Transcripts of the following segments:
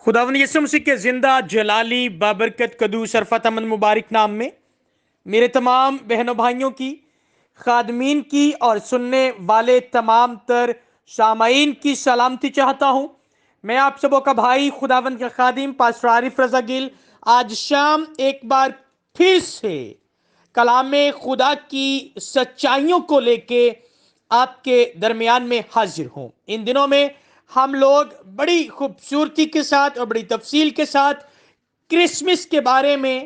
خداوند یسوع مسیح کے زندہ جلالی بابرکت قدوس عرفت امن مبارک نام میں میرے تمام بہنوں بھائیوں کی، خادمین کی اور سننے والے تمام تر سامعین کی سلامتی چاہتا ہوں۔ میں آپ سبوں کا بھائی خداوند کا خادم پاسٹر عارف رضا گل آج شام ایک بار پھر سے کلام خدا کی سچائیوں کو لے کے آپ کے درمیان میں حاضر ہوں۔ ان دنوں میں ہم لوگ بڑی خوبصورتی کے ساتھ اور بڑی تفصیل کے ساتھ کرسمس کے بارے میں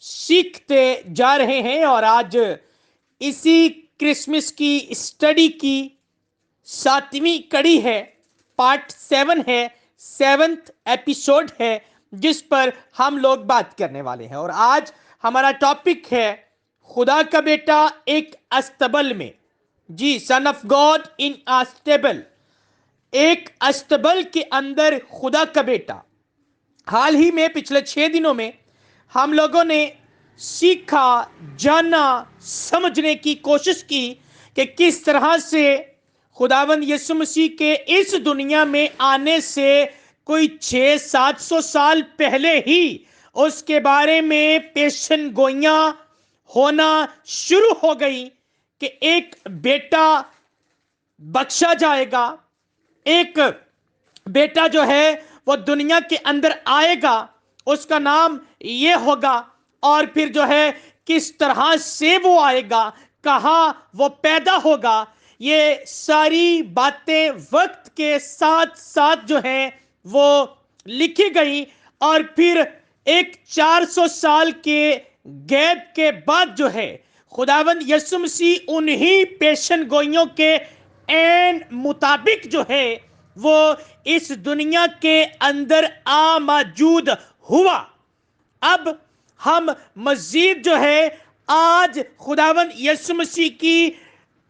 سیکھتے جا رہے ہیں، اور آج اسی کرسمس کی اسٹڈی کی 7ویں کڑی ہے، پارٹ 7 ہے، 7th ایپیسوڈ ہے، جس پر ہم لوگ بات کرنے والے ہیں۔ اور آج ہمارا ٹاپک ہے خدا کا بیٹا ایک استبل میں۔ جی، سن آف گاڈ ان اسٹیبل، ایک استبل کے اندر خدا کا بیٹا۔ حال ہی میں پچھلے 6 دنوں میں ہم لوگوں نے سیکھا، جانا، سمجھنے کی کوشش کی کہ کس طرح سے خداوند یسوع مسیح کے اس دنیا میں آنے سے کوئی 600-700 سال پہلے ہی اس کے بارے میں پیشن گوئیاں ہونا شروع ہو گئی کہ ایک بیٹا بخشا جائے گا، ایک بیٹا جو ہے وہ دنیا کے اندر آئے گا، اس کا نام یہ ہوگا، اور پھر جو ہے کس طرح سے وہ آئے گا، کہاں وہ پیدا ہوگا، یہ ساری باتیں وقت کے ساتھ ساتھ جو ہے وہ لکھی گئی۔ اور پھر ایک 400 سال کے گیپ کے بعد جو ہے خداوند یسوع مسیح انہی پیشن گوئیوں کے عین مطابق جو ہے وہ اس دنیا کے اندر موجود ہوا۔ اب ہم مزید جو ہے آج خداوند یسوع مسیح کی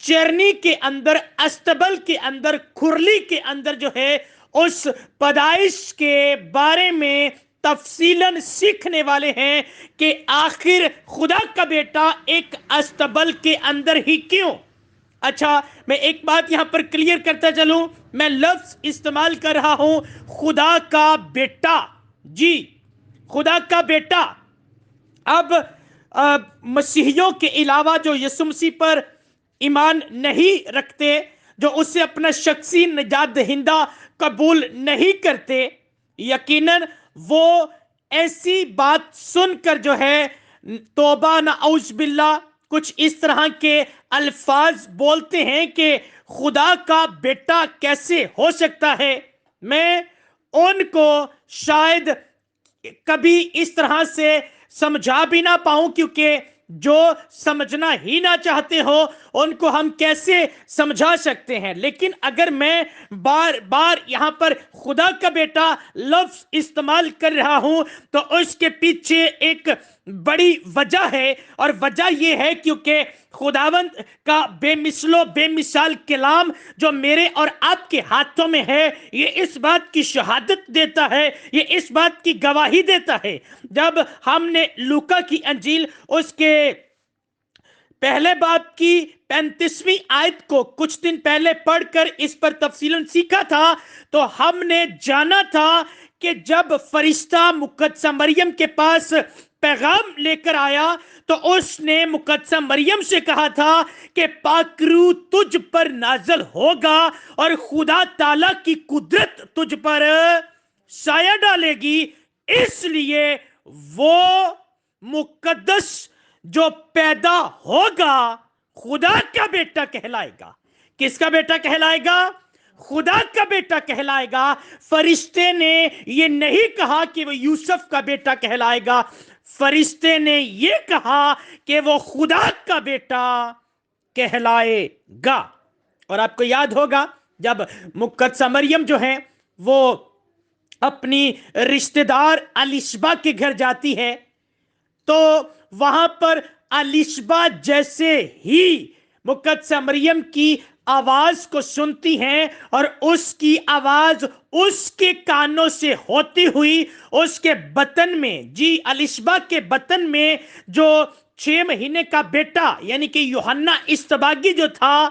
چرنی کے اندر، استبل کے اندر، کھرلی کے اندر جو ہے اس پیدائش کے بارے میں تفصیلاً سیکھنے والے ہیں کہ آخر خدا کا بیٹا ایک استبل کے اندر ہی کیوں۔ اچھا، میں ایک بات یہاں پر کلیئر کرتا چلوں، میں لفظ استعمال کر رہا ہوں خدا کا بیٹا۔ جی، خدا کا بیٹا۔ اب مسیحیوں کے علاوہ جو یسوع مسیح پر ایمان نہیں رکھتے، جو اسے اپنا شخصی نجات دہندہ قبول نہیں کرتے، یقیناً وہ ایسی بات سن کر جو ہے توبہ نعوذ باللہ کچھ اس طرح کے الفاظ بولتے ہیں کہ خدا کا بیٹا کیسے ہو سکتا ہے۔ میں ان کو شاید کبھی اس طرح سے سمجھا بھی نہ پاؤں، کیونکہ جو سمجھنا ہی نہ چاہتے ہو ان کو ہم کیسے سمجھا سکتے ہیں۔ لیکن اگر میں بار بار یہاں پر خدا کا بیٹا لفظ استعمال کر رہا ہوں تو اس کے پیچھے ایک بڑی وجہ ہے، اور وجہ یہ ہے کیونکہ خداوند کا بے مثل و بے مثال کلام جو میرے اور آپ کے ہاتھوں میں ہے، یہ اس بات کی شہادت دیتا ہے، یہ اس بات کی گواہی دیتا ہے۔ جب ہم نے لوکا کی انجیل اس کے پہلے باب کی 35ویں آیت کو کچھ دن پہلے پڑھ کر اس پر تفصیلاً سیکھا تھا، تو ہم نے جانا تھا کہ جب فرشتہ مقدسہ مریم کے پاس پیغام لے کر آیا تو اس نے مقدسہ مریم سے کہا تھا کہ پاک روح تجھ پر نازل ہوگا اور خدا تعالیٰ کی قدرت تجھ پر سایہ ڈالے گی، اس لیے وہ مقدس جو پیدا ہوگا خدا کا بیٹا کہلائے گا۔ کس کا بیٹا کہلائے گا؟ خدا کا بیٹا کہلائے گا۔ فرشتے نے یہ نہیں کہا کہ وہ یوسف کا بیٹا کہلائے گا، فرشتے نے یہ کہا کہ وہ خدا کا بیٹا کہلائے گا۔ اور آپ کو یاد ہوگا جب مقدسہ مریم جو ہے وہ اپنی رشتہ دار الیشبا کے گھر جاتی ہے تو وہاں پر الیشبا جیسے ہی مقدسہ مریم کی آواز کو سنتی ہیں اور اس کی آواز اس کے کانوں سے ہوتی ہوئی اس کے بطن میں، جی الیشبا کے بطن میں جو 6 مہینے کا بیٹا یعنی کہ یوحنا استباغی جو تھا،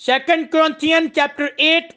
2 Corinthians chapter 8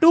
2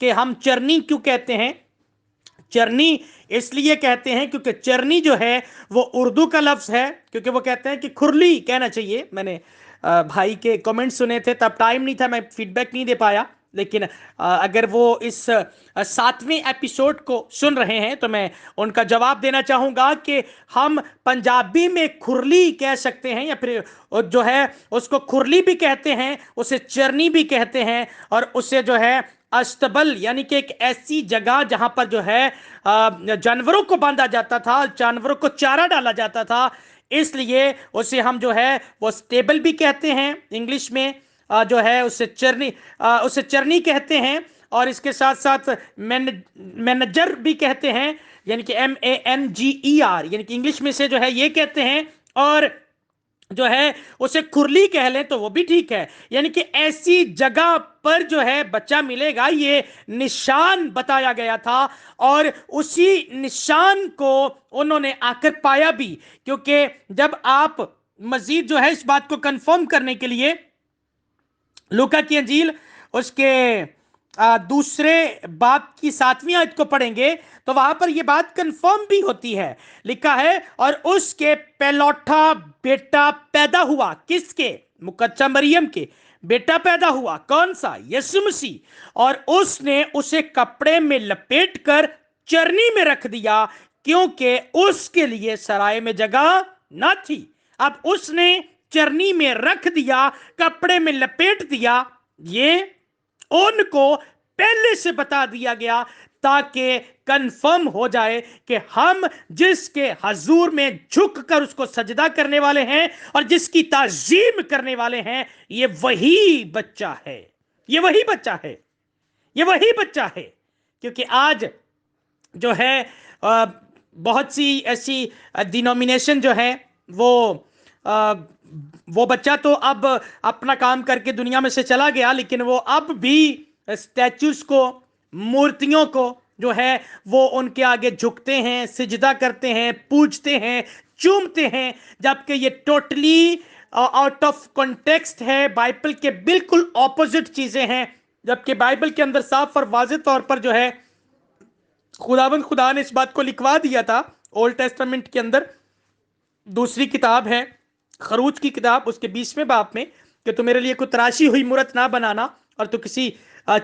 کہ ہم چرنی کیوں کہتے ہیں. چرنی اس لیے کہتے ہیں کیونکہ چرنی جو ہے وہ اردو کا لفظ ہے, کیونکہ وہ کہتے ہیں کہ کھرلی کہنا چاہیے. میں نے بھائی کے کامنٹ سنے تھے, تب ٹائم نہیں تھا, میں فیڈ بیک نہیں دے پایا, لیکن اگر وہ اس 7ویں ایپیسوڈ کو سن رہے ہیں تو میں ان کا جواب دینا چاہوں گا کہ ہم پنجابی میں کھرلی کہہ سکتے ہیں, یا پھر جو ہے اس کو کھرلی بھی کہتے ہیں, اسے چرنی بھی کہتے ہیں, اور اسے جو ہے استبل یعنی کہ ایک ایسی جگہ جہاں پر جو ہے جانوروں کو باندھا جاتا تھا, جانوروں کو چارہ ڈالا جاتا تھا, اس لیے اسے ہم جو ہے وہ اسٹیبل بھی کہتے ہیں انگلش میں, جو ہے اسے چرنی کہتے ہیں, اور اس کے ساتھ ساتھ مینیجر بھی کہتے ہیں, یعنی کہ MANGER, یعنی کہ انگلش میں سے جو ہے یہ کہتے ہیں, اور جو ہے اسے کھرلی کہہ لیں تو وہ بھی ٹھیک ہے. یعنی کہ ایسی جگہ پر جو ہے بچہ ملے گا, یہ نشان بتایا گیا تھا, اور اسی نشان کو انہوں نے آ کر پایا بھی, کیونکہ جب آپ مزید جو ہے اس بات کو کنفرم کرنے کے لیے لوکا کی انجیل اس کے دوسرے باب کی 7ویں آیت کو پڑھیں گے تو وہاں پر یہ بات کنفرم بھی ہوتی ہے. لکھا ہے اور اس کے پہلوٹا بیٹا پیدا ہوا, کس کے؟ مقدسہ مریم کے بیٹا پیدا ہوا, کون سا؟ یسوع مسیح, اور اس نے اسے کپڑے میں لپیٹ کر چرنی میں رکھ دیا کیونکہ اس کے لیے سرائے میں جگہ نہ تھی. اب اس نے چرنی میں رکھ دیا, کپڑے میں لپیٹ دیا, یہ ان کو پہلے سے بتا دیا گیا تاکہ کنفرم ہو جائے کہ ہم جس کے حضور میں جھک کر اس کو سجدہ کرنے والے ہیں اور جس کی تعظیم کرنے والے ہیں, یہ وہی بچہ ہے, یہ وہی بچہ ہے, یہ وہی بچہ ہے. کیونکہ آج جو ہے بہت سی ایسی ڈینومینیشن جو ہے وہ بچہ تو اب اپنا کام کر کے دنیا میں سے چلا گیا, لیکن وہ اب بھی اسٹیچوز کو, مورتیوں کو جو ہے وہ ان کے آگے جھکتے ہیں, سجدہ کرتے ہیں, پوجتے ہیں, چومتے ہیں, جبکہ یہ ٹوٹلی آؤٹ آف کانٹیکسٹ ہے, بائبل کے بالکل اپوزٹ چیزیں ہیں. جبکہ بائبل کے اندر صاف اور واضح طور پر جو ہے خدا نے اس بات کو لکھوا دیا تھا اولڈ ٹیسٹمنٹ کے اندر. دوسری کتاب ہے خروج کی کتاب, اس کے 20ویں باب میں, کہ تو میرے لیے کوئی تراشی ہوئی مورت نہ بنانا, اور تو کسی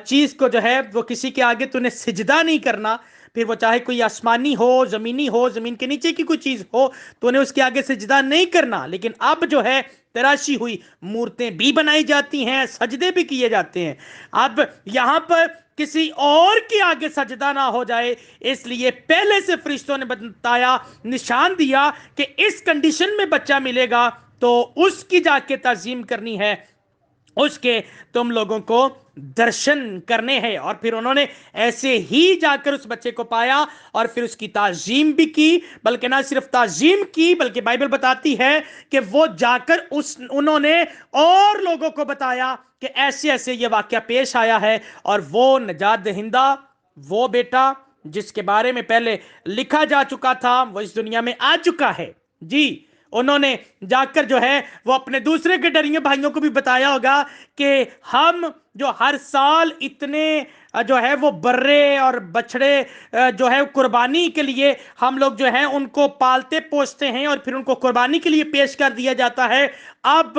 چیز کو جو ہے وہ کسی کے آگے تو نے سجدہ نہیں کرنا, پھر وہ چاہے کوئی آسمانی ہو, زمینی ہو, زمین کے نیچے کی کوئی چیز ہو, تو نے اس کے آگے سجدہ نہیں کرنا. لیکن اب جو ہے تراشی ہوئی مورتیں بھی بنائی جاتی ہیں, سجدے بھی کیے جاتے ہیں. اب یہاں پر کسی اور کے آگے سجدہ نہ ہو جائے, اس لیے پہلے سے فرشتوں نے بتایا, نشان دیا کہ اس کنڈیشن میں بچہ ملے گا تو اس کی جا کے تعظیم کرنی ہے, اس کے تم لوگوں کو درشن کرنے ہیں. اور پھر انہوں نے ایسے ہی جا کر اس بچے کو پایا اور پھر اس کی تعظیم بھی کی, بلکہ نہ صرف تعظیم کی بلکہ بائبل بتاتی ہے کہ وہ جا کر انہوں نے اور لوگوں کو بتایا کہ ایسے ایسے یہ واقعہ پیش آیا ہے, اور وہ نجات دہندہ, وہ بیٹا جس کے بارے میں پہلے لکھا جا چکا تھا, وہ اس دنیا میں آ چکا ہے. جی, انہوں نے جا کر جو ہے وہ اپنے دوسرے گڈریوں بھائیوں کو بھی بتایا ہوگا کہ ہم جو ہر سال اتنے جو ہے وہ برے اور بچڑے جو ہے قربانی کے لیے ہم لوگ جو ہیں ان کو پالتے پوستے ہیں اور پھر ان کو قربانی کے لیے پیش کر دیا جاتا ہے, اب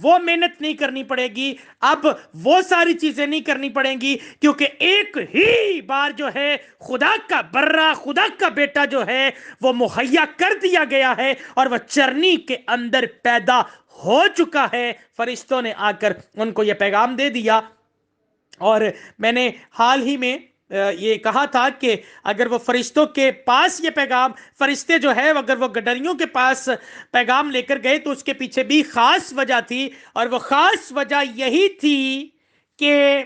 وہ محنت نہیں کرنی پڑے گی, اب وہ ساری چیزیں نہیں کرنی پڑیں گی, کیونکہ ایک ہی بار جو ہے خدا کا برا, خدا کا بیٹا جو ہے وہ مہیا کر دیا گیا ہے, اور وہ چرنی کے اندر پیدا ہو چکا ہے. فرشتوں نے آ کر ان کو یہ پیغام دے دیا. اور میں نے حال ہی میں یہ کہا تھا کہ اگر وہ فرشتوں کے پاس یہ پیغام, فرشتے جو ہے اگر وہ گڈریوں کے پاس پیغام لے کر گئے تو اس کے پیچھے بھی خاص وجہ تھی, اور وہ خاص وجہ یہی تھی کہ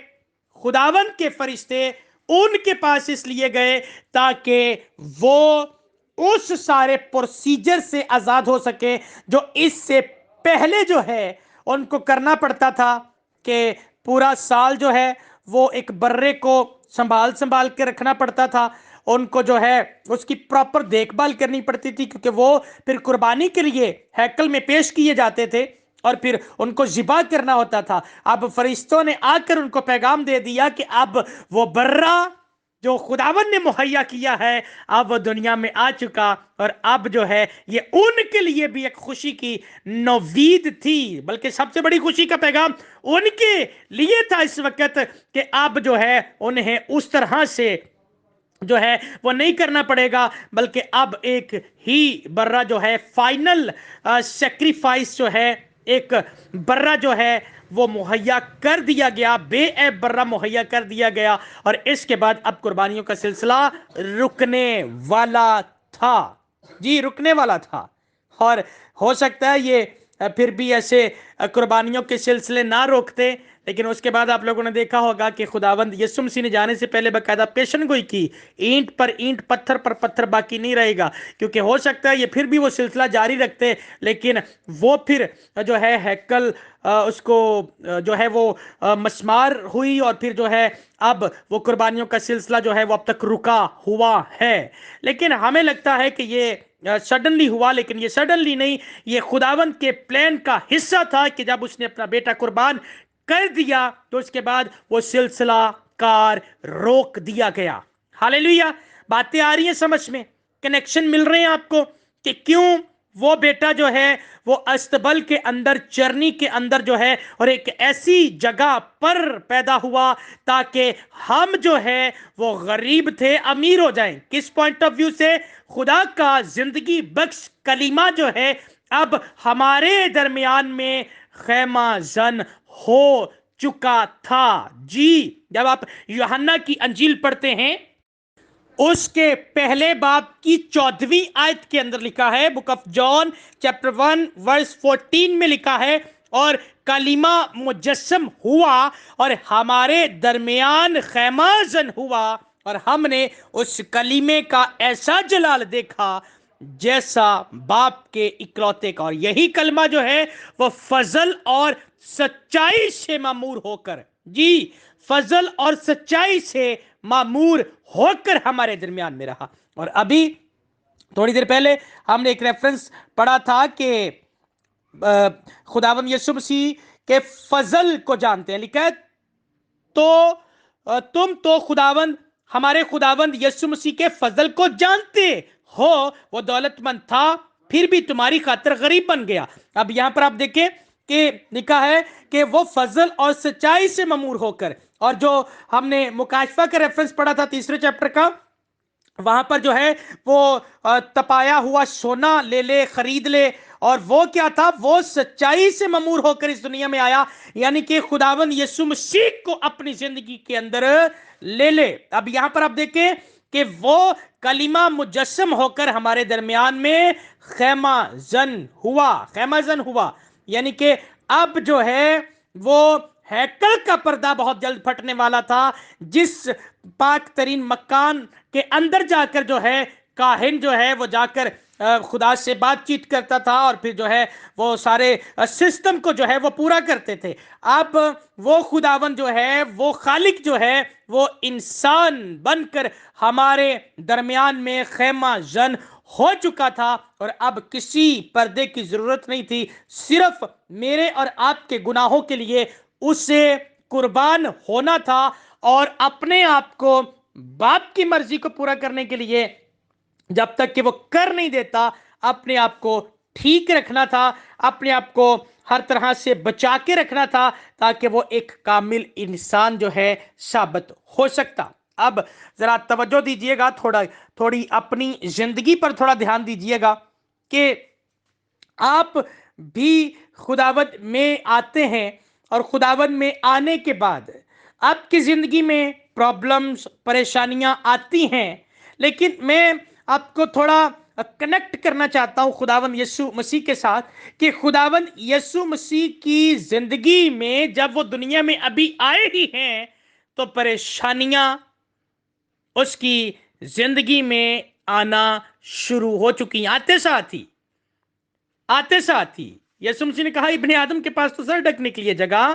خداوند کے فرشتے ان کے پاس اس لیے گئے تاکہ وہ اس سارے پروسیجر سے آزاد ہو سکے جو اس سے پہلے جو ہے ان کو کرنا پڑتا تھا, کہ پورا سال جو ہے وہ ایک برے کو سنبھال کے رکھنا پڑتا تھا, ان کو جو ہے اس کی پراپر دیکھ بھال کرنی پڑتی تھی, کیونکہ وہ پھر قربانی کے لیے ہیکل میں پیش کیے جاتے تھے. اور پھر ان کو ذبح کرنا ہوتا تھا. اب فرشتوں نے آ کر ان کو پیغام دے دیا کہ اب وہ برہ جو خداوند نے مہیا کیا ہے اب وہ دنیا میں آ چکا, اور اب جو ہے یہ ان کے لیے بھی ایک خوشی کی نوید تھی, بلکہ سب سے بڑی خوشی کا پیغام ان کے لیے تھا اس وقت کہ اب جو ہے انہیں اس طرح سے جو ہے وہ نہیں کرنا پڑے گا, بلکہ اب ایک ہی برہ جو ہے فائنل سیکریفائس جو ہے ایک برہ جو ہے وہ مہیا کر دیا گیا, بے عیب برہ مہیا کر دیا گیا, اور اس کے بعد اب قربانیوں کا سلسلہ رکنے والا تھا. جی رکنے والا تھا. اور ہو سکتا ہے یہ پھر بھی ایسے قربانیوں کے سلسلے نہ روکتے, لیکن اس کے بعد آپ لوگوں نے دیکھا ہوگا کہ خداوند یسوع مسیح نے جانے سے پہلے باقاعدہ پیشن گوئی کی, اینٹ پر اینٹ پتھر پر پتھر باقی نہیں رہے گا, کیونکہ ہو سکتا ہے یہ پھر بھی وہ سلسلہ جاری رکھتے, لیکن وہ پھر جو ہے ہیکل اس کو جو ہے وہ مسمار ہوئی, اور پھر جو ہے اب وہ قربانیوں کا سلسلہ جو ہے وہ اب تک رکا ہوا ہے. لیکن ہمیں لگتا ہے کہ یہ سڈنلی ہوا, لیکن یہ سڈنلی نہیں, یہ خداوند کے پلان کا حصہ تھا کہ جب اس نے اپنا بیٹا قربان کر دیا تو اس کے بعد وہ سلسلہ کار روک دیا گیا. ہاللیلویا. باتیں آ رہی ہیں سمجھ میں, کنیکشن مل رہے ہیں آپ کو کہ کیوں وہ بیٹا جو ہے وہ استبل کے اندر, چرنی کے اندر جو ہے, اور ایک ایسی جگہ پر پیدا ہوا تاکہ ہم جو ہے وہ غریب تھے امیر ہو جائیں. کس پوائنٹ آف ویو سے؟ خدا کا زندگی بخش کلمہ جو ہے اب ہمارے درمیان میں خیمہ زن ہو چکا تھا. جی جب آپ یوحنا کی انجیل پڑھتے ہیں اس کے پہلے باب کی 14ویں آیت کے اندر لکھا ہے, بک آف جان چیپٹر 1 ورس 14 میں لکھا ہے, اور کلمہ مجسم ہوا اور ہمارے درمیان خیمہ زن ہوا, اور ہم نے اس کلیمے کا ایسا جلال دیکھا جیسا باپ کے اکلوتے کا, اور یہی کلمہ جو ہے وہ فضل اور سچائی سے معمور ہو کر, جی فضل اور سچائی سے معمور ہو کر ہمارے درمیان میں رہا. اور ابھی تھوڑی دیر پہلے ہم نے ایک ریفرنس پڑھا تھا کہ خداوند یسوع مسیح کے فضل کو جانتے ہیں, لکھا ہے تو تم تو خداوند ہمارے خداوند یسوع مسیح کے فضل کو جانتے ہو, وہ دولت مند تھا پھر بھی تمہاری خاطر غریب بن گیا. اب یہاں پر آپ دیکھیں کہ لکھا ہے کہ وہ فضل اور سچائی سے مامور ہو کر, اور جو ہم نے مکاشفہ کا ریفرنس پڑھا تھا 3 چیپٹر کا, وہاں پر جو ہے وہ تپایا ہوا سونا لے لے, خرید لے, اور وہ کیا تھا, وہ سچائی سے مامور ہو کر اس دنیا میں آیا, یعنی کہ خداوند یسوع مسیح کو اپنی زندگی کے اندر لے لے. اب یہاں پر آپ دیکھیں کہ وہ کلمہ مجسم ہو کر ہمارے درمیان میں خیمہ زن ہوا, خیمہ زن ہوا, یعنی کہ اب جو ہے وہ ہیکل کا پردہ بہت جلد پھٹنے والا تھا, جس پاک ترین مکان کے اندر جا کر جو ہے کاہن جو ہے وہ جا کر خدا سے بات چیت کرتا تھا, اور پھر جو ہے وہ سارے سسٹم کو جو ہے وہ پورا کرتے تھے. اب وہ خداوند جو ہے وہ خالق جو ہے وہ انسان بن کر ہمارے درمیان میں خیمہ زن ہو چکا تھا, اور اب کسی پردے کی ضرورت نہیں تھی, صرف میرے اور آپ کے گناہوں کے لیے اسے قربان ہونا تھا, اور اپنے آپ کو باپ کی مرضی کو پورا کرنے کے لیے جب تک کہ وہ کر نہیں دیتا اپنے آپ کو ٹھیک رکھنا تھا, اپنے آپ کو ہر طرح سے بچا کے رکھنا تھا, تاکہ وہ ایک کامل انسان جو ہے ثابت ہو سکتا. اب ذرا توجہ دیجئے گا, تھوڑی اپنی زندگی پر تھوڑا دھیان دیجئے گا کہ آپ بھی خداوند میں آتے ہیں, اور خداوند میں آنے کے بعد آپ کی زندگی میں پرابلمز, پریشانیاں آتی ہیں, لیکن میں آپ کو تھوڑا کنیکٹ کرنا چاہتا ہوں خداوند یسوع مسیح کے ساتھ, کہ خداوند یسوع مسیح کی زندگی میں جب وہ دنیا میں ابھی آئے ہی ہیں تو پریشانیاں اس کی زندگی میں آنا شروع ہو چکی ہیں. آتے ساتھ ہی یسوع مسیح نے کہا ابن آدم کے پاس تو سر ڈھکنے کے لیے جگہ,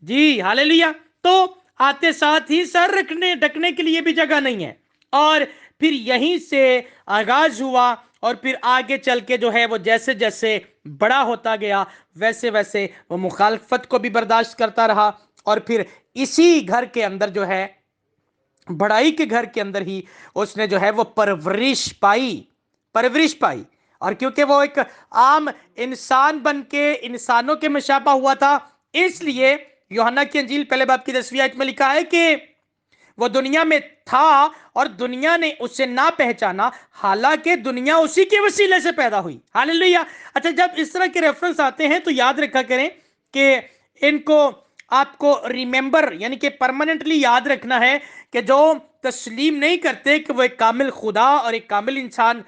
جی ہاللیلویا, تو آتے ساتھ ہی سر ڈھکنے کے لیے بھی جگہ نہیں ہے, اور پھر یہیں سے آغاز ہوا اور پھر آگے چل کے جو ہے وہ جیسے جیسے بڑا ہوتا گیا ویسے ویسے وہ مخالفت کو بھی برداشت کرتا رہا، اور پھر اسی گھر کے اندر جو ہے، بڑائی کے گھر کے اندر ہی اس نے جو ہے وہ پرورش پائی۔ اور کیونکہ وہ ایک عام انسان بن کے انسانوں کے مشابہ ہوا تھا، اس لیے یوحنا کی انجیل پہلے باب کی 10ویں آیت میں لکھا ہے کہ وہ دنیا میں تھا اور دنیا نے اسے نہ پہچانا، حالانکہ دنیا اسی کے وسیلے سے پیدا ہوئی۔ ہاللیلویہ۔ اچھا، جب اس طرح کے ریفرنس آتے ہیں تو یاد رکھا کریں کہ ان کو آپ کو ریممبر یعنی کہ پرماننٹلی یاد رکھنا ہے کہ جو تسلیم نہیں کرتے کہ وہ ایک کامل خدا اور ایک کامل انسان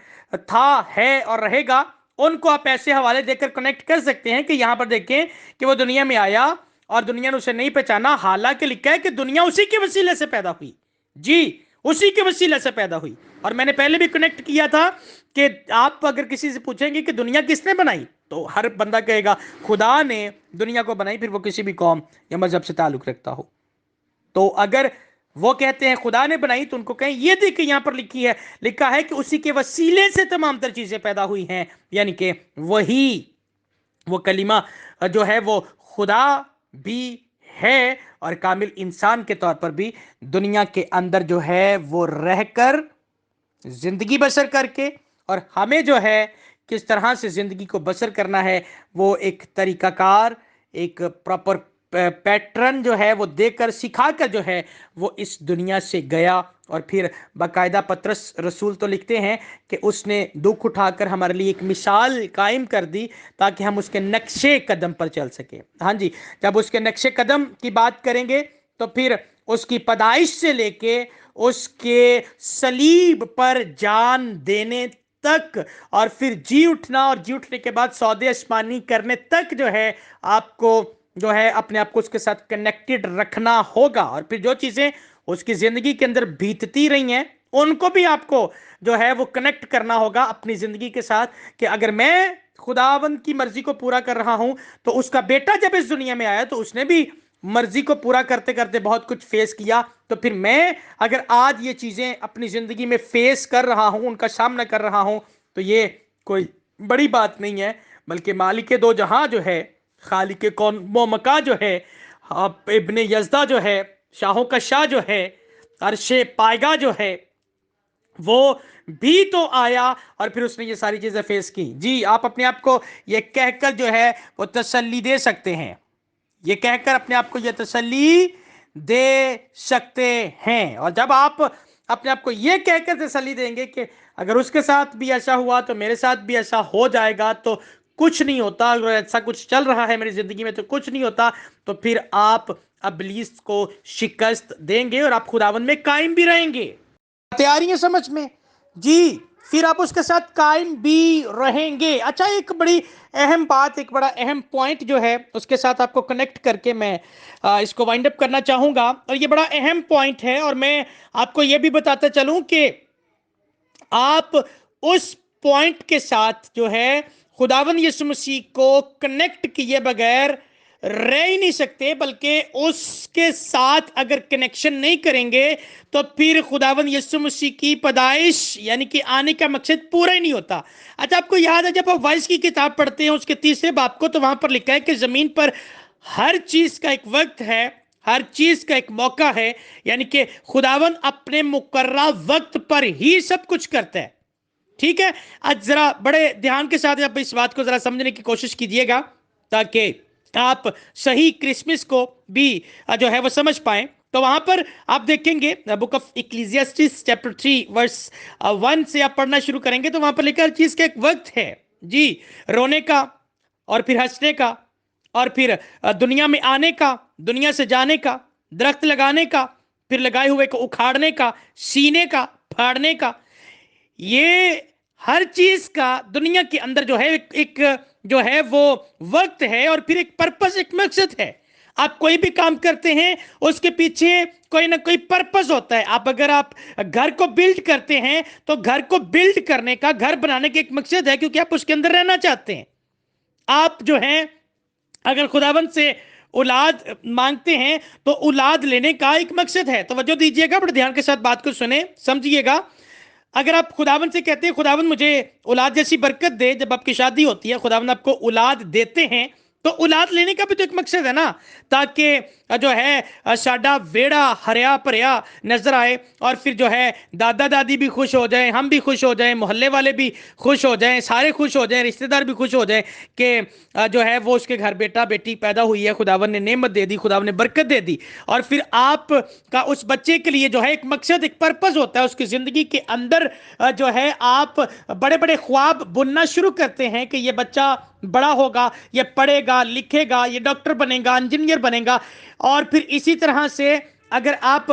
تھا، ہے اور رہے گا، ان کو آپ ایسے حوالے دے کر کنیکٹ کر سکتے ہیں کہ یہاں پر دیکھیں کہ وہ دنیا میں آیا اور دنیا نے اسے نہیں پہچانا، حالانکہ لکھا ہے کہ دنیا اسی کے وسیلے سے پیدا ہوئی۔ جی، اسی کے وسیلے سے پیدا ہوئی۔ اور میں نے پہلے بھی کنیکٹ کیا تھا کہ آپ اگر کسی سے پوچھیں گے کہ دنیا کس نے بنائی، تو ہر بندہ کہے گا خدا نے دنیا کو بنائی، پھر وہ کسی بھی قوم یا مذہب سے تعلق رکھتا ہو۔ تو اگر وہ کہتے ہیں خدا نے بنائی تو ان کو کہیں یہ دیکھیں یہاں پر لکھا ہے کہ اسی کے وسیلے سے تمام تر چیزیں پیدا ہوئی ہیں، یعنی کہ وہی وہ کلمہ جو ہے وہ خدا بھی ہے اور کامل انسان کے طور پر بھی دنیا کے اندر جو ہے وہ رہ کر زندگی بسر کر کے، اور ہمیں جو ہے کس طرح سے زندگی کو بسر کرنا ہے وہ ایک طریقہ کار، ایک پراپر پیٹرن جو ہے وہ دے کر سکھا کر جو ہے وہ اس دنیا سے گیا۔ اور پھر باقاعدہ پطرس رسول تو لکھتے ہیں کہ اس نے دکھ اٹھا کر ہمارے لیے ایک مثال قائم کر دی تاکہ ہم اس کے نقش قدم پر چل سکیں۔ ہاں جی، جب اس کے نقش قدم کی بات کریں گے تو پھر اس کی پیدائش سے لے کے اس کے صلیب پر جان دینے تک، اور پھر جی اٹھنا اور جی اٹھنے کے بعد سودے آسمانی کرنے تک جو ہے آپ کو جو ہے اپنے آپ کو اس کے ساتھ کنیکٹڈ رکھنا ہوگا۔ اور پھر جو چیزیں اس کی زندگی کے اندر بیتتی رہی ہیں ان کو بھی آپ کو جو ہے وہ کنیکٹ کرنا ہوگا اپنی زندگی کے ساتھ، کہ اگر میں خداوند کی مرضی کو پورا کر رہا ہوں تو اس کا بیٹا جب اس دنیا میں آیا تو اس نے بھی مرضی کو پورا کرتے کرتے بہت کچھ فیس کیا، تو پھر میں اگر آج یہ چیزیں اپنی زندگی میں فیس کر رہا ہوں، ان کا سامنا کر رہا ہوں، تو یہ کوئی بڑی بات نہیں ہے، بلکہ مالک دو جہاں جو ہے، خالق کون و مکاں جو ہے، ابن یزدہ جو ہے، شاہوں کا شاہ جو ہے، عرش پائیگاہ جو ہے، وہ بھی تو آیا اور پھر اس نے یہ ساری چیزیں فیس کی۔ جی، آپ اپنے آپ کو یہ کہہ کر جو ہے وہ تسلی دے سکتے ہیں، یہ کہہ کر اپنے آپ کو یہ تسلی دے سکتے ہیں۔ اور جب آپ اپنے آپ کو یہ کہہ کر تسلی دیں گے کہ اگر اس کے ساتھ بھی ایسا ہوا تو میرے ساتھ بھی ایسا ہو جائے گا، تو کچھ نہیں ہوتا، اگر ایسا کچھ چل رہا ہے میری زندگی میں تو کچھ نہیں ہوتا، تو پھر آپ ابلیس کو شکست دیں گے اور آپ خداوند میں قائم بھی رہیں گے۔ تیاری ہے سمجھ میں؟ جی، پھر آپ اس کے ساتھ قائم بھی رہیں گے۔ اچھا، ایک بڑی اہم بات، ایک بڑا اہم پوائنٹ جو ہے اس کے ساتھ آپ کو کنیکٹ کر کے میں اس کو وائنڈ اپ کرنا چاہوں گا، اور یہ بڑا اہم پوائنٹ ہے، اور میں آپ کو یہ بھی بتاتا چلوں کہ آپ اس پوائنٹ کے ساتھ جو ہے خداوند یسوع مسیح کو کنیکٹ کیے بغیر رہ ہی نہیں سکتے، بلکہ اس کے ساتھ اگر کنیکشن نہیں کریں گے تو پھر خداوند یسوع مسیح کی پیدائش یعنی کہ آنے کا مقصد پورا ہی نہیں ہوتا۔ اچھا، آپ کو یاد ہے جب آپ وائس کی کتاب پڑھتے ہیں اس کے 3 باب کو، تو وہاں پر لکھا ہے کہ زمین پر ہر چیز کا ایک وقت ہے، ہر چیز کا ایک موقع ہے، یعنی کہ خداوند اپنے مقررہ وقت پر ہی سب کچھ کرتا ہے۔ ٹھیک ہے، آج ذرا بڑے دھیان کے ساتھ آپ اس بات کو ذرا سمجھنے کی کوشش کیجئے گا تاکہ آپ صحیح کرسمس کو بھی جو ہے وہ سمجھ پائیں۔ تو وہاں پر آپ دیکھیں گے بک آف ایکلیزیاسٹس چیپٹر 3 ورس 1 سے آپ پڑھنا شروع کریں گے، تو وہاں پر لکھا ہر چیز کا ایک وقت ہے، جی، رونے کا اور پھر ہنسنے کا، اور پھر دنیا میں آنے کا، دنیا سے جانے کا، درخت لگانے کا، پھر لگائے ہوئے کو اکھاڑنے کا، سینے کا، پھاڑنے کا، یہ ہر چیز کا دنیا کے اندر جو ہے ایک جو ہے وہ وقت ہے، اور پھر ایک پرپس، ایک مقصد ہے۔ آپ کوئی بھی کام کرتے ہیں اس کے پیچھے کوئی نہ کوئی پرپس ہوتا ہے۔ اگر آپ گھر کو بلڈ کرتے ہیں تو گھر کو بلڈ کرنے کا، گھر بنانے کا ایک مقصد ہے، کیونکہ آپ اس کے اندر رہنا چاہتے ہیں۔ آپ جو ہیں اگر خداوند سے اولاد مانگتے ہیں تو اولاد لینے کا ایک مقصد ہے۔ توجہ دیجیے گا، بڑے دھیان کے ساتھ بات کو سنیں، سمجھیے گا۔ اگر آپ خداوند سے کہتے ہیں خداوند مجھے اولاد جیسی برکت دے، جب آپ کی شادی ہوتی ہے خداوند آپ کو اولاد دیتے ہیں، تو اولاد لینے کا بھی تو ایک مقصد ہے نا، تاکہ جو ہے ساڈا ویڑا ہریا پریا نظر آئے، اور پھر جو ہے دادا دادی بھی خوش ہو جائیں، ہم بھی خوش ہو جائیں، محلے والے بھی خوش ہو جائیں، سارے خوش ہو جائیں، رشتہ دار بھی خوش ہو جائیں کہ جو ہے وہ اس کے گھر بیٹا بیٹی پیدا ہوئی ہے، خداوند نے نعمت دے دی، خداوند نے برکت دے دی، اور پھر آپ کا اس بچے کے لیے جو ہے ایک مقصد، ایک پرپس ہوتا ہے اس کی زندگی کے اندر، جو ہے آپ بڑے بڑے خواب بننا شروع کرتے ہیں کہ یہ بچہ بڑا ہوگا، یہ پڑھے گا لکھے گا، یہ ڈاکٹر بنے گا، انجینئر بنے گا، اور پھر اسی طرح سے اگر آپ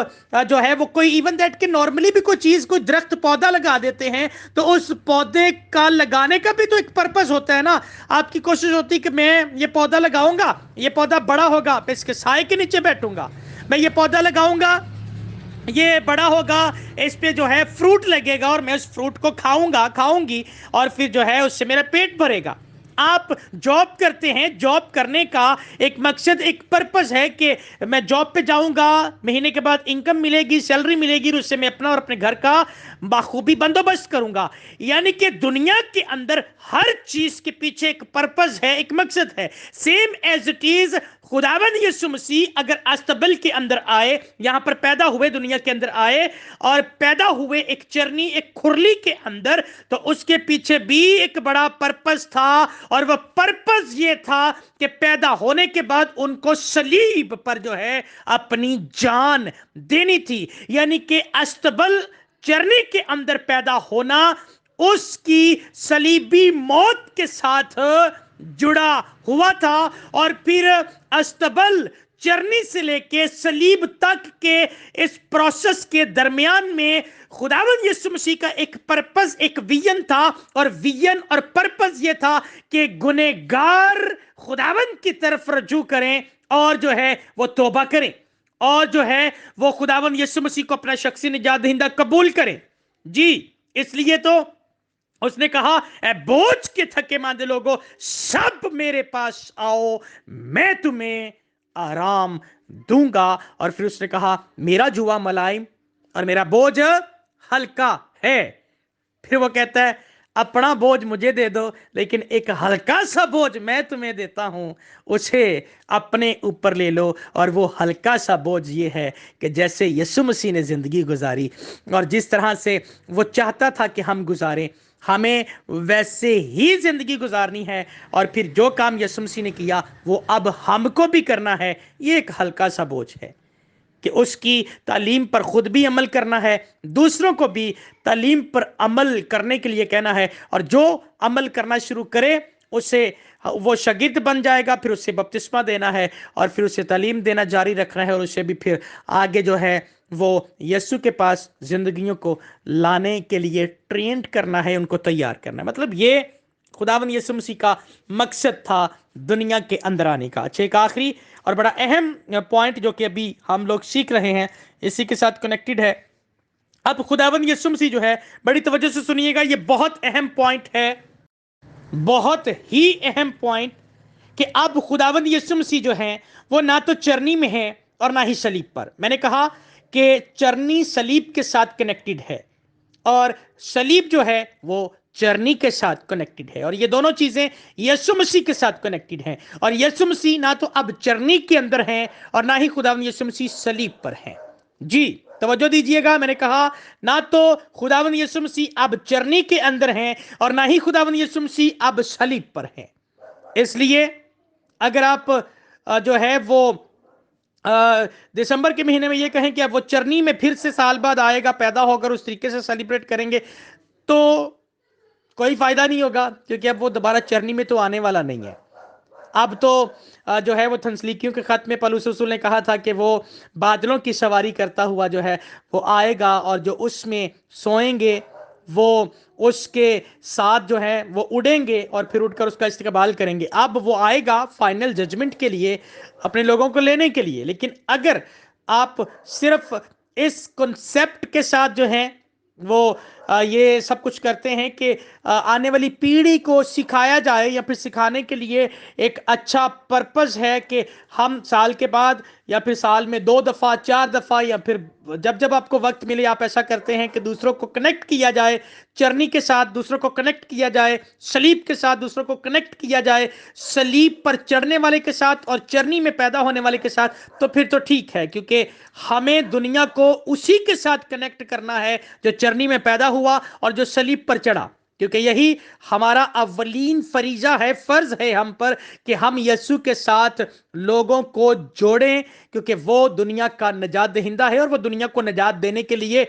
جو ہے وہ کوئی ایون دیٹ کہ نارملی بھی کوئی چیز، کوئی درخت پودا لگا دیتے ہیں، تو اس پودے کا لگانے کا بھی تو ایک پرپس ہوتا ہے نا۔ آپ کی کوشش ہوتی ہے کہ میں یہ پودا لگاؤں گا، یہ پودا بڑا ہوگا، میں اس کے سائے کے نیچے بیٹھوں گا، میں یہ پودا لگاؤں گا، یہ بڑا ہوگا، اس پہ جو ہے فروٹ لگے گا، اور میں اس فروٹ کو کھاؤں گا، کھاؤں گی، اور پھر جو ہے اس سے میرا پیٹ بھرے گا۔ آپ جاب کرتے ہیں، جاب کرنے کا ایک مقصد، ایک پرپس ہے کہ میں جاب پہ جاؤں گا، مہینے کے بعد انکم ملے گی، سیلری ملے گی، اور اس سے میں اپنا اور اپنے گھر کا بخوبی بندوبست کروں گا۔ یعنی کہ دنیا کے اندر ہر چیز کے پیچھے ایک پرپس ہے، ایک مقصد ہے۔ سیم ایز اٹ از خداوند یسوع مسیح اگر استبل کے اندر آئے، یہاں پر پیدا ہوئے، دنیا کے اندر آئے، اور پیدا ہوئے ایک چرنی، ایک کھرلی کے اندر، تو اس کے پیچھے بھی ایک بڑا پرپس تھا، اور وہ پرپس یہ تھا کہ پیدا ہونے کے بعد ان کو صلیب پر جو ہے اپنی جان دینی تھی۔ یعنی کہ استبل چرنی کے اندر پیدا ہونا اس کی صلیبی موت کے ساتھ جڑا ہوا تھا، اور پھر استبل چرنی سے لے کے صلیب تک کے اس پروسیس کے درمیان میں خداوند یسوع مسیح کا ایک پرپس، ایک ویژن تھا، اور ویژن اور پرپس یہ تھا کہ گنہگار خداوند کی طرف رجوع کریں، اور جو ہے وہ توبہ کریں، اور جو ہے وہ خداوند یسوع مسیح کو اپنا شخصی نجات دہندہ قبول کریں۔ جی، اس لیے تو اس نے کہا اے بوجھ کے تھکے ماندے لوگوں، سب میرے پاس آؤ، میں تمہیں آرام دوں گا۔ اور پھر اس نے کہا میرا جوا ملائم اور میرا بوجھ ہلکا ہے۔ پھر وہ کہتا ہے اپنا بوجھ مجھے دے دو، لیکن ایک ہلکا سا بوجھ میں تمہیں دیتا ہوں، اسے اپنے اوپر لے لو۔ اور وہ ہلکا سا بوجھ یہ ہے کہ جیسے یسوع مسیح نے زندگی گزاری، اور جس طرح سے وہ چاہتا تھا کہ ہم گزاریں، ہمیں ویسے ہی زندگی گزارنی ہے، اور پھر جو کام یسوع مسیح نے کیا وہ اب ہم کو بھی کرنا ہے۔ یہ ایک ہلکا سا بوجھ ہے کہ اس کی تعلیم پر خود بھی عمل کرنا ہے، دوسروں کو بھی تعلیم پر عمل کرنے کے لیے کہنا ہے، اور جو عمل کرنا شروع کرے اسے وہ شاگرد بن جائے گا، پھر اسے بپتسمہ دینا ہے، اور پھر اسے تعلیم دینا جاری رکھنا ہے، اور اسے بھی پھر آگے جو ہے وہ یسوع کے پاس زندگیوں کو لانے کے لیے ٹرینڈ کرنا ہے، ان کو تیار کرنا ہے۔ مطلب یہ خداوند یسوع مسیح کا مقصد تھا دنیا کے اندر آنے کا۔ اچھا، ایک آخری اور بڑا اہم پوائنٹ جو کہ ابھی ہم لوگ سیکھ رہے ہیں، اسی کے ساتھ کنیکٹڈ ہے۔ اب خداوند یسوع مسیح جو ہے، بڑی توجہ سے سنیے گا، یہ بہت اہم پوائنٹ ہے، بہت ہی اہم پوائنٹ، کہ اب خداوند یسوع مسیح جو ہیں وہ نہ تو چرنی میں ہیں اور نہ ہی صلیب پر۔ میں نے کہا کہ چرنی صلیب کے ساتھ کنیکٹڈ ہے، اور صلیب جو ہے وہ چرنی کے ساتھ کنیکٹڈ ہے، اور یہ دونوں چیزیں یسوع مسیح کے ساتھ کنیکٹڈ ہیں، اور یسوع مسیح نہ تو اب چرنی کے اندر ہیں اور نہ ہی خداوند یسوع مسیح صلیب پر ہیں۔ جی توجہ دیجئے گا، میں نے کہا نہ تو خداوند یسوع مسیح اب چرنی کے اندر ہیں اور نہ ہی خداوند یسوع مسیح اب صلیب پر ہیں۔ اس لیے اگر آپ جو ہے وہ دسمبر کے مہینے میں یہ کہیں کہ اب وہ چرنی میں پھر سے سال بعد آئے گا، پیدا ہو کر اس طریقے سے سیلیبریٹ کریں گے، تو کوئی فائدہ نہیں ہوگا، کیونکہ اب وہ دوبارہ چرنی میں تو آنے والا نہیں ہے۔ اب تو جو ہے وہ تھنسلیکیوں کے خط میں پولس رسول نے کہا تھا کہ وہ بادلوں کی سواری کرتا ہوا جو ہے وہ آئے گا، اور جو اس میں سوئیں گے وہ اس کے ساتھ جو ہے وہ اڑیں گے، اور پھر اٹھ کر اس کا استقبال کریں گے۔ اب وہ آئے گا فائنل ججمنٹ کے لیے، اپنے لوگوں کو لینے کے لیے۔ لیکن اگر آپ صرف اس کنسیپٹ کے ساتھ جو ہیں وہ یہ سب کچھ کرتے ہیں کہ آنے والی پیڑھی کو سکھایا جائے، یا پھر سکھانے کے لیے ایک اچھا پرپس ہے کہ ہم سال کے بعد یا پھر سال میں 2 دفعہ 4 دفعہ یا پھر جب جب آپ کو وقت ملے آپ ایسا کرتے ہیں کہ دوسروں کو کنیکٹ کیا جائے، چرنی کے ساتھ دوسروں کو کنیکٹ کیا جائے، سلیب کے ساتھ دوسروں کو کنیکٹ کیا جائے، سلیب پر چڑھنے والے کے ساتھ اور چرنی میں پیدا ہونے والے کے ساتھ، تو پھر تو ٹھیک ہے، کیونکہ ہمیں دنیا کو اسی کے ساتھ کنیکٹ کرنا ہے جو چرنی میں پیدا ہوا اور جو سلیب پر چڑھا، کیونکہ یہی ہمارا اولین فریضہ ہے، فرض ہے ہم پر کہ ہم یسوع کے ساتھ لوگوں کو جوڑیں، کیونکہ وہ دنیا کا نجات دہندہ ہے اور وہ دنیا کو نجات دینے کے لیے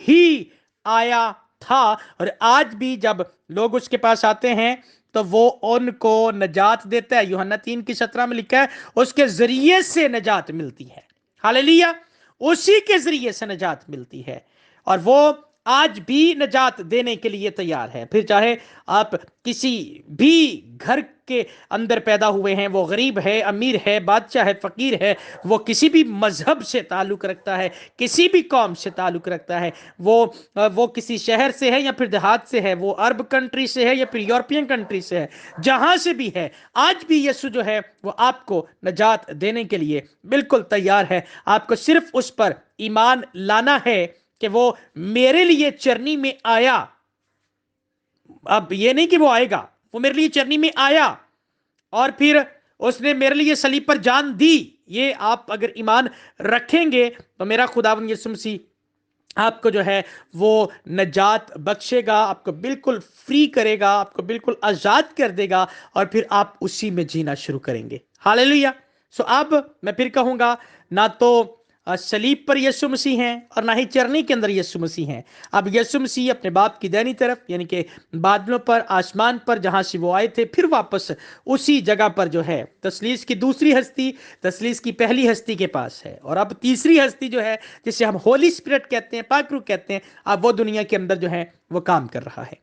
ہی آیا تھا، اور آج بھی جب لوگ اس کے پاس آتے ہیں تو وہ ان کو نجات دیتا ہے۔ یوحنا 3:17 میں لکھا ہے اس کے ذریعے سے نجات ملتی ہے، ہاللیلویہ، اسی کے ذریعے سے نجات ملتی ہے، اور وہ آج بھی نجات دینے کے لیے تیار ہے۔ پھر چاہے آپ کسی بھی گھر کے اندر پیدا ہوئے ہیں، وہ غریب ہے، امیر ہے، بادشاہ ہے، فقیر ہے، وہ کسی بھی مذہب سے تعلق رکھتا ہے، کسی بھی قوم سے تعلق رکھتا ہے، وہ کسی شہر سے ہے یا پھر دیہات سے ہے، وہ عرب کنٹری سے ہے یا پھر یورپین کنٹری سے ہے، جہاں سے بھی ہے، آج بھی یسوع جو ہے وہ آپ کو نجات دینے کے لیے بالکل تیار ہے۔ آپ کو صرف اس پر ایمان لانا ہے کہ وہ میرے لیے چرنی میں آیا۔ اب یہ نہیں کہ وہ آئے گا، وہ میرے لیے چرنی میں آیا اور پھر اس نے میرے لیے صلیب پر جان دی۔ یہ آپ اگر ایمان رکھیں گے تو میرا خداوند یسوع مسیح آپ کو جو ہے وہ نجات بخشے گا، آپ کو بالکل فری کرے گا، آپ کو بالکل آزاد کر دے گا، اور پھر آپ اسی میں جینا شروع کریں گے۔ ہاللیلویہ۔ اب میں پھر کہوں گا، نہ تو صلیب پر یسوع مسیح ہیں اور نہ ہی چرنی کے اندر یسوع مسیح ہیں۔ اب یسوع مسیح اپنے باپ کی دینی طرف یعنی کہ بادلوں پر، آسمان پر، جہاں سے وہ آئے تھے، پھر واپس اسی جگہ پر جو ہے تثلیث کی دوسری ہستی تثلیث کی پہلی ہستی کے پاس ہے، اور اب تیسری ہستی جو ہے جسے ہم ہولی اسپرٹ کہتے ہیں، پاک روح کہتے ہیں، اب وہ دنیا کے اندر جو ہے وہ کام کر رہا ہے۔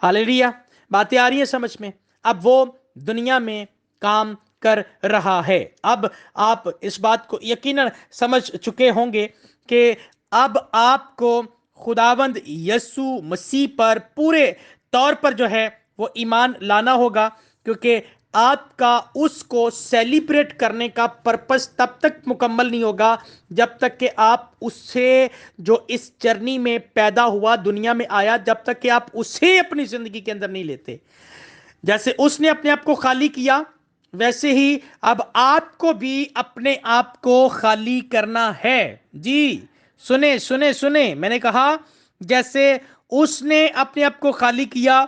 ہاللیلویہ، باتیں آ رہی ہیں سمجھ میں؟ اب وہ دنیا میں کام کر رہا ہے۔ اب آپ اس بات کو یقیناً سمجھ چکے ہوں گے کہ اب آپ کو خداوند یسوع مسیح پر پورے طور پر جو ہے وہ ایمان لانا ہوگا، کیونکہ آپ کا اس کو سیلیبریٹ کرنے کا پرپس تب تک مکمل نہیں ہوگا جب تک کہ آپ اس سے جو اس چرنی میں پیدا ہوا، دنیا میں آیا، جب تک کہ آپ اسے اپنی زندگی کے اندر نہیں لیتے۔ جیسے اس نے اپنے آپ کو خالی کیا، ویسے ہی اب آپ کو بھی اپنے آپ کو خالی کرنا ہے۔ جی سنیں سنیں سنیں، میں نے کہا جیسے اس نے اپنے آپ کو خالی کیا،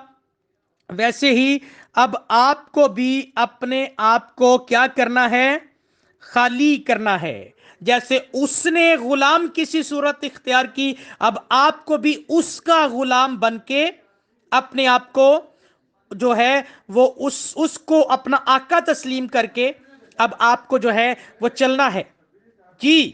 ویسے ہی اب آپ کو بھی اپنے آپ کو کیا کرنا ہے؟ خالی کرنا ہے۔ جیسے اس نے غلام کی سی صورت اختیار کی، اب آپ کو بھی اس کا غلام بن کے اپنے آپ کو جو ہے وہ اس کو اپنا آقا تسلیم کر کے اب آپ کو جو ہے وہ چلنا ہے۔ جی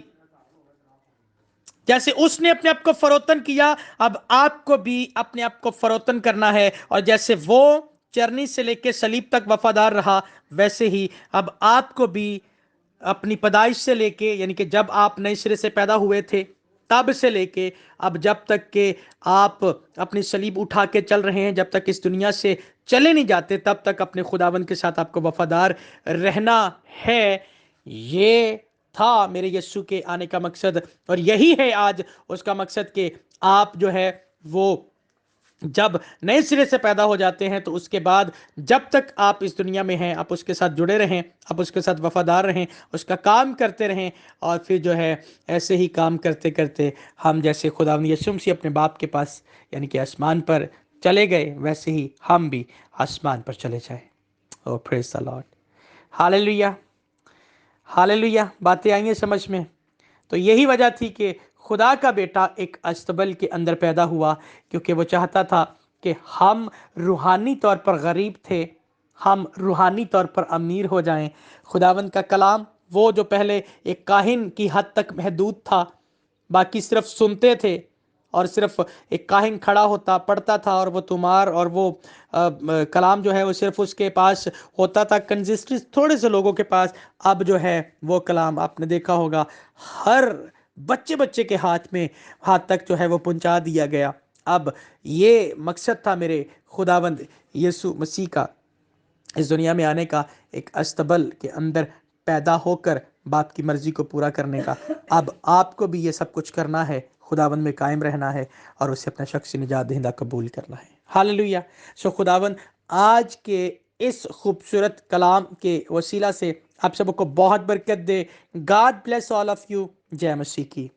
جیسے اس نے اپنے آپ کو فروتن کیا، اب آپ کو بھی اپنے آپ کو فروتن کرنا ہے، اور جیسے وہ چرنی سے لے کے صلیب تک وفادار رہا، ویسے ہی اب آپ کو بھی اپنی پیدائش سے لے کے یعنی کہ جب آپ نئے سرے سے پیدا ہوئے تھے تب سے لے کے اب جب تک کہ آپ اپنی صلیب اٹھا کے چل رہے ہیں، جب تک اس دنیا سے چلے نہیں جاتے، تب تک اپنے خداوند کے ساتھ آپ کو وفادار رہنا ہے۔ یہ تھا میرے یسوع کے آنے کا مقصد، اور یہی ہے آج اس کا مقصد کہ آپ جو ہے وہ جب نئے سرے سے پیدا ہو جاتے ہیں تو اس کے بعد جب تک آپ اس دنیا میں ہیں آپ اس کے ساتھ جڑے رہیں، آپ اس کے ساتھ وفادار رہیں، اس کا کام کرتے رہیں، اور پھر جو ہے ایسے ہی کام کرتے کرتے ہم جیسے خداوند یسوع مسیح اپنے باپ کے پاس یعنی کہ آسمان پر چلے گئے، ویسے ہی ہم بھی آسمان پر چلے جائیں۔ او پریز دی لارڈ، ہاللیلویہ ہاللیلویہ۔ باتیں آئیں گے سمجھ میں؟ تو یہی وجہ تھی کہ خدا کا بیٹا ایک استبل کے اندر پیدا ہوا، کیونکہ وہ چاہتا تھا کہ ہم روحانی طور پر غریب تھے، ہم روحانی طور پر امیر ہو جائیں۔ خداوند کا کلام وہ جو پہلے ایک کاہن کی حد تک محدود تھا، باقی صرف سنتے تھے، اور صرف ایک کاہن کھڑا ہوتا پڑھتا تھا، اور وہ تمہار اور وہ کلام جو ہے وہ صرف اس کے پاس ہوتا تھا، کنجسٹری تھوڑے سے لوگوں کے پاس۔ اب جو ہے وہ کلام آپ نے دیکھا ہوگا ہر بچے کے ہاتھ تک جو ہے وہ پہنچا دیا گیا۔ اب یہ مقصد تھا میرے خداوند یسوع مسیح کا اس دنیا میں آنے کا، ایک استبل کے اندر پیدا ہو کر باپ کی مرضی کو پورا کرنے کا، اب آپ کو بھی یہ سب کچھ کرنا ہے، خداوند میں قائم رہنا ہے اور اسے اپنا شخصی نجات دہندہ قبول کرنا ہے۔ ہاللویہ۔ سو خداوند آج کے اس خوبصورت کلام کے وسیلہ سے آپ سب کو بہت برکت دے۔ God bless all of you. جے مسیح کی۔